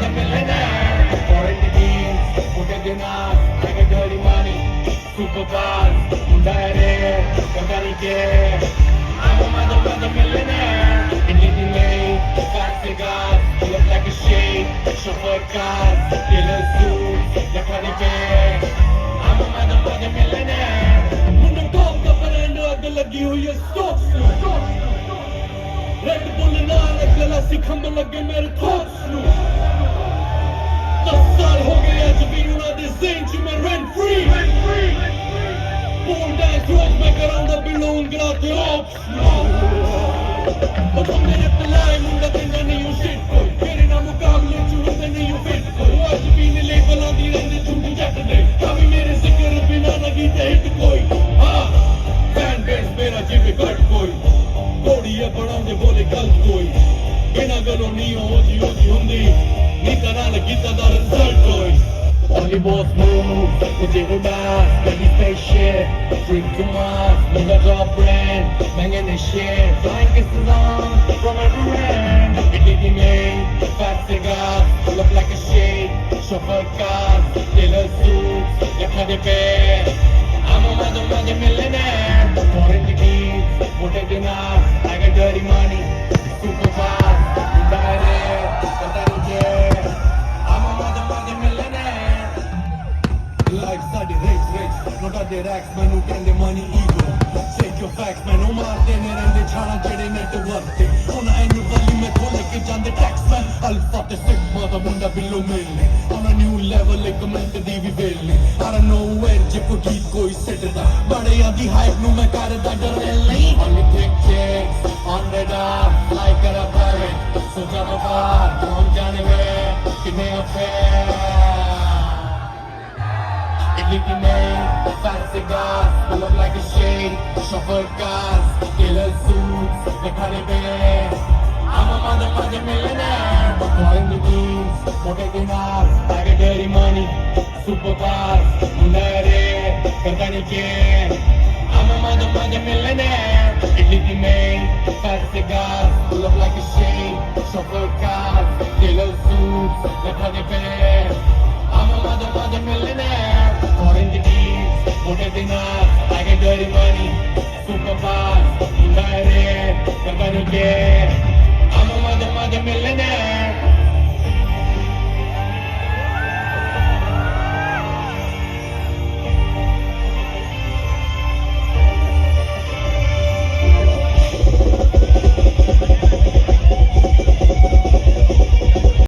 a millionaire. Foreign jeans, put it in us, I got dirty money, super cars, Hyundai, Kangani care. I'm a mother millionaire. Anything made, fat cigars, look like a shade, chauffeur cars, tailor suits, the funny pair. I'm a mother millionaire. Mundu top ka brand ag lagi hui hai stocks nu. Red Bull naal gala se kham lage mere thoughts nu. 10 saal ho gaye aaj bhi una de zain ch main rent free. Pole dance road mein karanga below gra te ops nu. O tum mere palai munda pinda nahi hu shit koi. Mere na muqable ch hunde nahi hu fit koi. Aaj bhi ne label aandi rehde chhuti jatt de. Kabhi mere zikr bina na geet hit koi. Fan base mera jive cut koi. Kodiya padande bole galat koi. Bina galo nahi hoji hundi. Ni karana geeta da result koi. Only boss moves, mujhe udas, kadi spaceship, drink too much, munga drop brand, महंगे नशे, flying kisses on from every end. Itty made, fat cigars, look like a shade, chauffeur cars, tailor suits, lekha de pair. I'm a mother millionaire. Foreign jeans, moटे dinars, I got dirty money, super fast, Hyundai, Kangani care. I'm a mother millionaire. Life study rich, not at the racks, man who can the money ego. Check your facts, man, no more than the chana jade net worth it. On a annual value, me khole ke jande tax man. Alpha the sigma, the munda below mille. On a new level, like comment the divi velle. I don't know where jeppo geet koi set da. Bade adi hype nu me kar da darelle. Only thick chicks, on the dark, like a private. So jano baar, kaun jane ve, kitne affair. Itty made, fat cigars, look like a shade, chauffeur cars, tailor suits, the funny pair. I'm a mother millionaire. Foreign jeans, moटे dinars, I got dirty money, super cars, Hyundai, Kangani care. I'm a mother millionaire. Itty made, fat cigars, look like a shade, chauffeur cars, tailor suits, the funny pair. I'm a mother millionaire. Foreign jeans, moटे dinars, I got dirty money, super fast, Hyundai, Kangani care. I'm a mother millionaire.